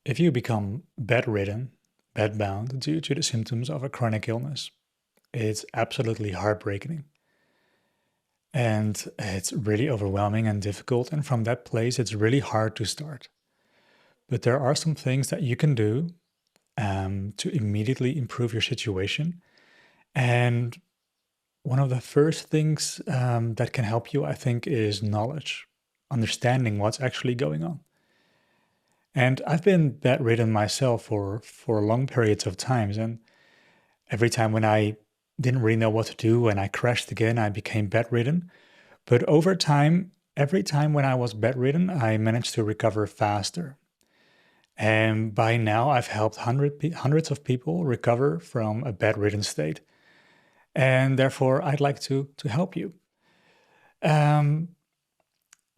If you become bedridden, bedbound due to the symptoms of a chronic illness, it's absolutely heartbreaking. And it's really overwhelming and difficult. And from that place, it's really hard to start. But there are some things that you can do to immediately improve your situation. And one of the first things that can help you, I think, is knowledge, understanding what's actually going on. And I've been bedridden myself for long periods of times. And every time when I didn't really know what to do and I crashed again, I became bedridden. But over time, every time when I was bedridden, I managed to recover faster. And by now, I've helped hundreds of people recover from a bedridden state. And therefore, I'd like to help you. Um,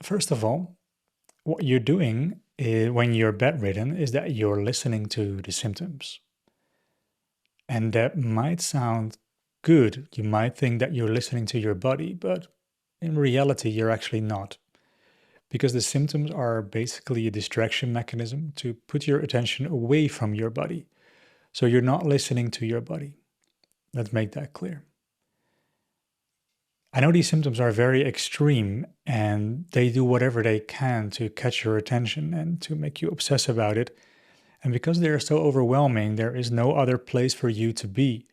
First of all, what you're doing when you're bedridden is that you're listening to the symptoms. And that might sound good. You might think that you're listening to your body, but in reality, you're actually not. Because the symptoms are basically a distraction mechanism to put your attention away from your body. So you're not listening to your body. Let's make that clear. I know these symptoms are very extreme and they do whatever they can to catch your attention and to make you obsess about it. And because they are so overwhelming, there is no other place for you to be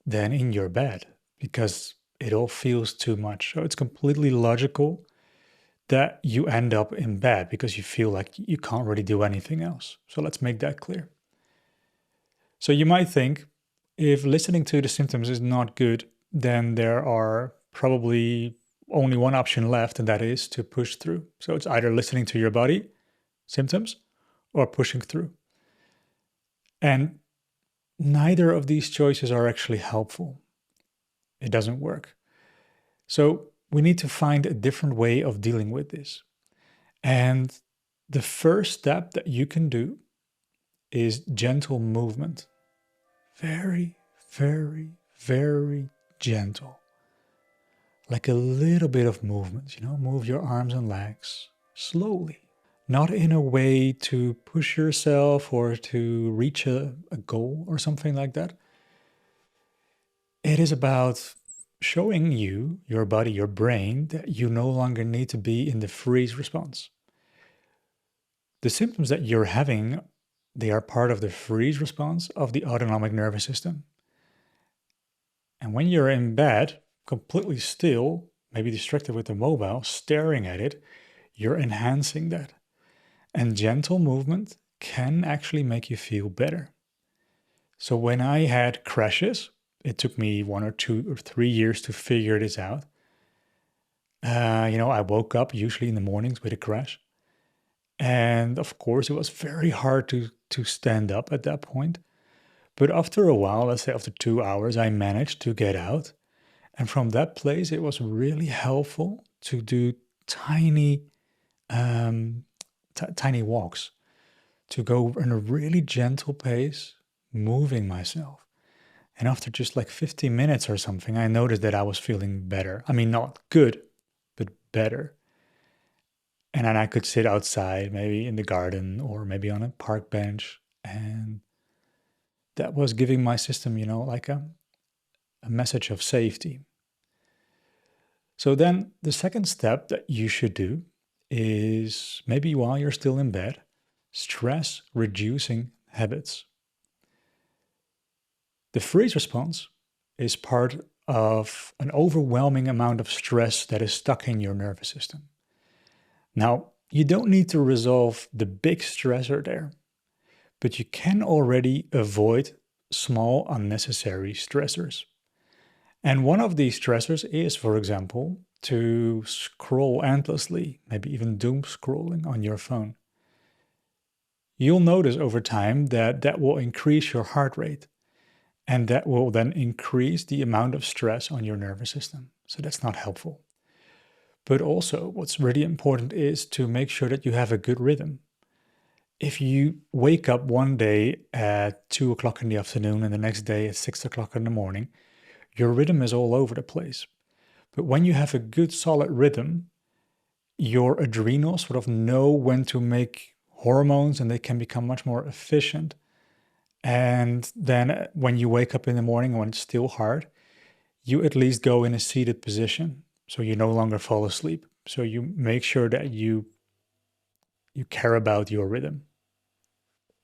than in your bed because it all feels too much. So it's completely logical that you end up in bed because you feel like you can't really do anything else. So let's make that clear. So you might think if listening to the symptoms is not good, then there are probably only one option left, and that is to push through. So it's either listening to your body symptoms or pushing through. And neither of these choices are actually helpful. It doesn't work. So we need to find a different way of dealing with this. And the first step that you can do is gentle movement. Very, very, very gentle. Like a little bit of movement, move your arms and legs slowly. Not in a way to push yourself or to reach a goal or something like that. It is about showing you, your body, your brain, that you no longer need to be in the freeze response. The symptoms that you're having, they are part of the freeze response of the autonomic nervous system. And when you're in bed, completely still, maybe distracted with the mobile, staring at it, you're enhancing that. And gentle movement can actually make you feel better. So when I had crashes, it took me 1 or 2 or 3 years to figure this out. I woke up usually in the mornings with a crash. And of course, it was very hard to stand up at that point. But after a while, let's say after 2 hours, I managed to get out. And from that place, it was really helpful to do tiny walks, to go in a really gentle pace, moving myself. And after just like 15 minutes or something, I noticed that I was feeling better. I mean, not good, but better. And then I could sit outside, maybe in the garden or maybe on a park bench. And that was giving my system, like a message of safety. So then the second step that you should do is maybe while you're still in bed, stress reducing habits. The freeze response is part of an overwhelming amount of stress that is stuck in your nervous system. Now, you don't need to resolve the big stressor there, but you can already avoid small unnecessary stressors. And one of these stressors is, for example, to scroll endlessly, maybe even doom scrolling on your phone. You'll notice over time that that will increase your heart rate, and that will then increase the amount of stress on your nervous system. So that's not helpful. But also, what's really important is to make sure that you have a good rhythm. If you wake up one day at 2 o'clock in the afternoon and the next day at 6 o'clock in the morning, your rhythm is all over the place. But when you have a good solid rhythm, your adrenals sort of know when to make hormones and they can become much more efficient. And then when you wake up in the morning when it's still hard, you at least go in a seated position. So you no longer fall asleep. So you make sure that you care about your rhythm.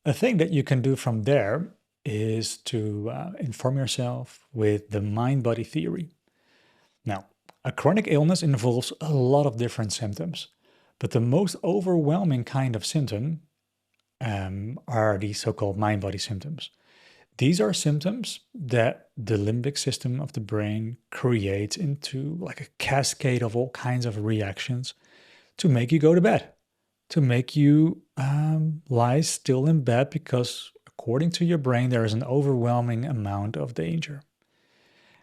A thing that you can do from there is to inform yourself with the mind-body theory. Now, a chronic illness involves a lot of different symptoms, but the most overwhelming kind of symptom are the so-called mind-body symptoms. These are symptoms that the limbic system of the brain creates into like a cascade of all kinds of reactions to make you go to bed, to make you lie still in bed because according to your brain, there is an overwhelming amount of danger.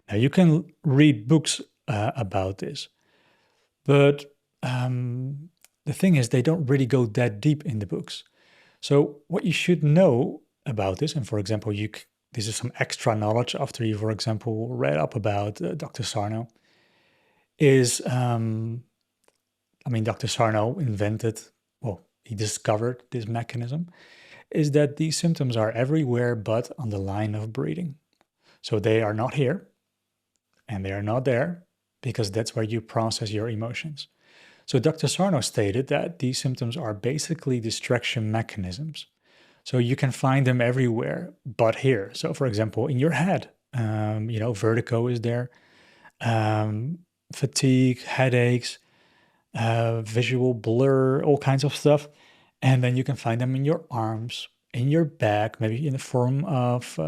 Now, you can read books about this, but the thing is they don't really go that deep in the books. So what you should know about this, and for example, this is some extra knowledge after you, for example, read up about Dr. Sarno, is, Dr. Sarno he discovered this mechanism, is that these symptoms are everywhere but on the line of breathing. So they are not here and they are not there because that's where you process your emotions. So Dr. Sarno stated that these symptoms are basically distraction mechanisms. So you can find them everywhere but here. So for example, in your head, vertigo is there, fatigue, headaches, visual blur, all kinds of stuff. And then you can find them in your arms, in your back, maybe in the form of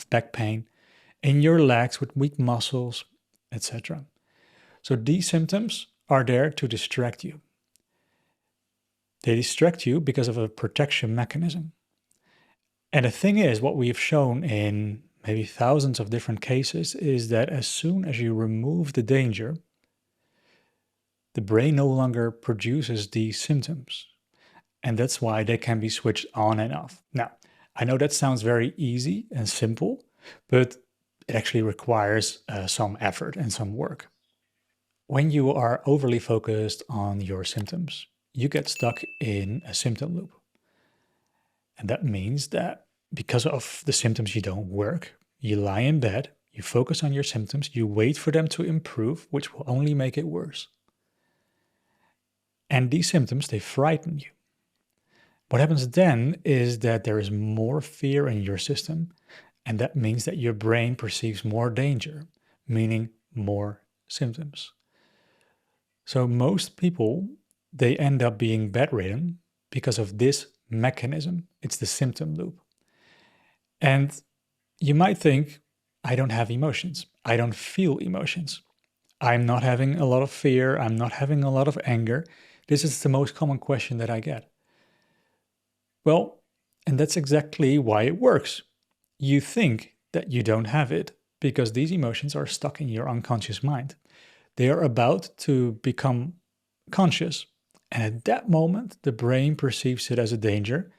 back pain, in your legs with weak muscles, etc. So these symptoms are there to distract you. They distract you because of a protection mechanism. And the thing is, what we have shown in maybe thousands of different cases is that as soon as you remove the danger, the brain no longer produces these symptoms. And that's why they can be switched on and off. Now, I know that sounds very easy and simple, but it actually requires some effort and some work. When you are overly focused on your symptoms, you get stuck in a symptom loop. And that means that because of the symptoms you don't work, you lie in bed, you focus on your symptoms, you wait for them to improve, which will only make it worse. And these symptoms, they frighten you. What happens then is that there is more fear in your system, and that means that your brain perceives more danger, meaning more symptoms. So most people, they end up being bedridden because of this mechanism. It's the symptom loop. And you might think, I don't have emotions. I don't feel emotions. I'm not having a lot of fear. I'm not having a lot of anger. This is the most common question that I get. Well, and that's exactly why it works. You think that you don't have it because these emotions are stuck in your unconscious mind. They are about to become conscious. And at that moment, the brain perceives it as a danger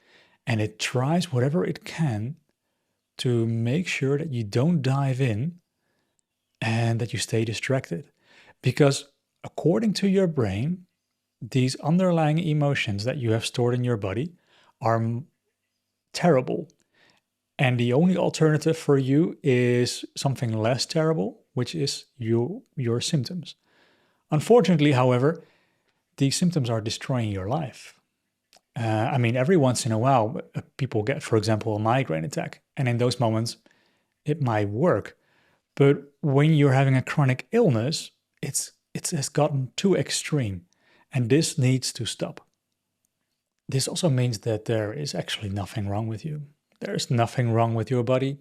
and it tries whatever it can to make sure that you don't dive in and that you stay distracted. Because according to your brain, these underlying emotions that you have stored in your body are terrible. And the only alternative for you is something less terrible, which is your symptoms. Unfortunately, however, these symptoms are destroying your life. Every once in a while, people get, for example, a migraine attack. And in those moments, it might work. But when you're having a chronic illness, it has gotten too extreme. And this needs to stop. This also means that there is actually nothing wrong with you. There's nothing wrong with your body.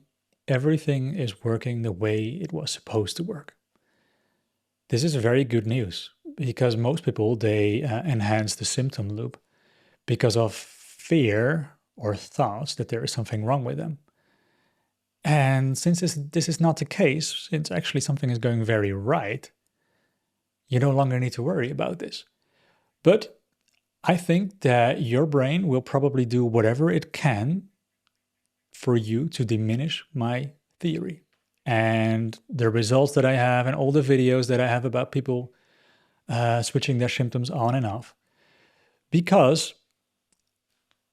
Everything is working the way it was supposed to work. This is very good news because most people, they enhance the symptom loop because of fear or thoughts that there is something wrong with them. And since this is not the case, since actually something is going very right, you no longer need to worry about this. But I think that your brain will probably do whatever it can for you to diminish my theory. And the results that I have and all the videos that I have about people switching their symptoms on and off. Because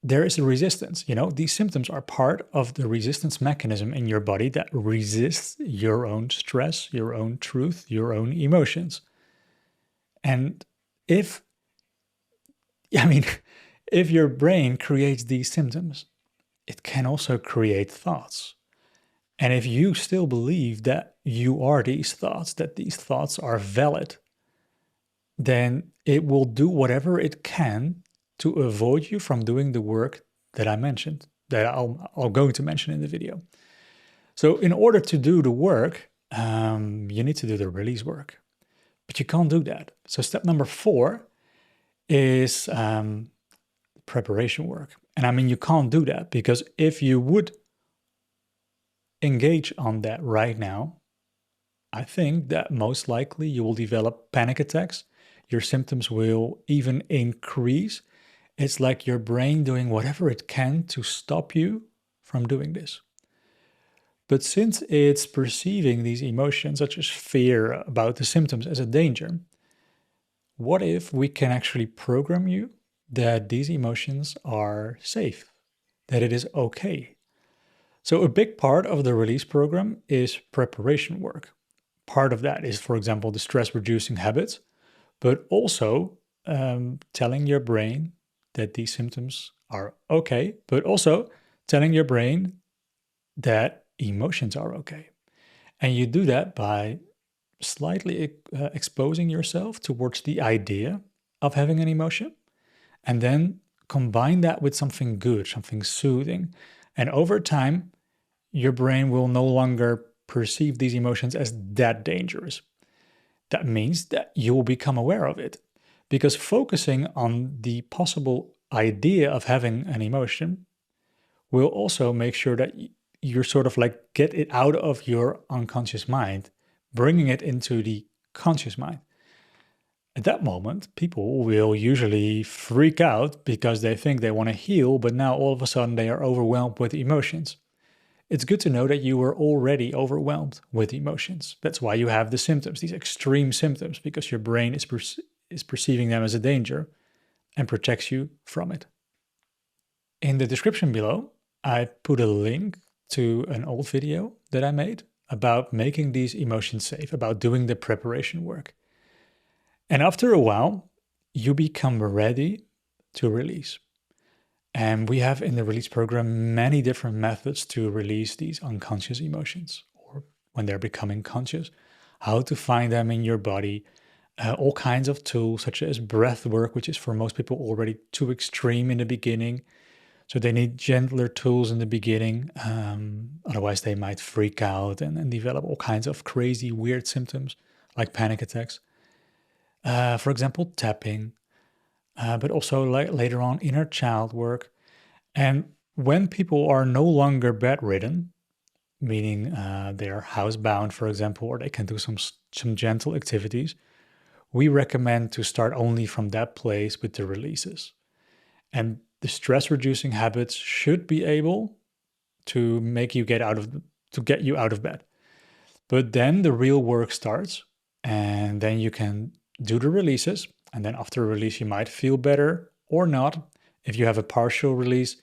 there is a resistance. These symptoms are part of the resistance mechanism in your body that resists your own stress, your own truth, your own emotions. And if your brain creates these symptoms, it can also create thoughts. And if you still believe that you are these thoughts, that these thoughts are valid, then it will do whatever it can to avoid you from doing the work that I mentioned, that I'll going to mention in the video. So in order to do the work, you need to do the release work, but you can't do that. So step number 4 is preparation work. And you can't do that because if you would engage on that right now, I think that most likely you will develop panic attacks. Your symptoms will even increase. It's like your brain doing whatever it can to stop you from doing this. But since it's perceiving these emotions, such as fear about the symptoms, as a danger, what if we can actually program you that these emotions are safe, that it is okay? So a big part of the release program is preparation work. Part of that is, for example, the stress-reducing habits, but also telling your brain that these symptoms are okay, but also telling your brain that emotions are okay. And you do that by slightly exposing yourself towards the idea of having an emotion, and then combine that with something good, something soothing. And over time, your brain will no longer perceive these emotions as that dangerous. That means that you will become aware of it, because focusing on the possible idea of having an emotion will also make sure that you're sort of like get it out of your unconscious mind, bringing it into the conscious mind. At that moment, people will usually freak out because they think they want to heal, but now all of a sudden they are overwhelmed with emotions. It's good to know that you were already overwhelmed with emotions. That's why you have the symptoms, these extreme symptoms, because your brain is perceiving them as a danger and protects you from it. In the description below, I put a link to an old video that I made about making these emotions safe, about doing the preparation work. And after a while, you become ready to release. And we have in the release program many different methods to release these unconscious emotions, or when they're becoming conscious, how to find them in your body, all kinds of tools such as breath work, which is for most people already too extreme in the beginning. So they need gentler tools in the beginning, otherwise they might freak out and develop all kinds of crazy, weird symptoms like panic attacks. For example, tapping, but also later on inner child work. And when people are no longer bedridden, meaning they are housebound, for example, or they can do some gentle activities, we recommend to start only from that place with the releases. And the stress-reducing habits should be able to make you get you out of bed. But then the real work starts, and then you can do the releases, and then after release you might feel better or not. If you have a partial release,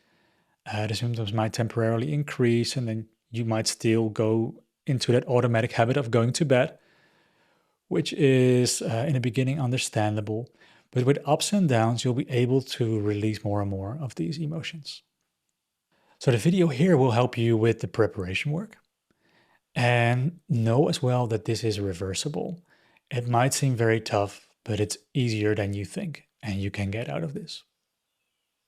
the symptoms might temporarily increase, and then you might still go into that automatic habit of going to bed, which is in the beginning understandable. But with ups and downs, you'll be able to release more and more of these emotions. So the video here will help you with the preparation work. And know as well that this is reversible. It might seem very tough, but it's easier than you think, and you can get out of this.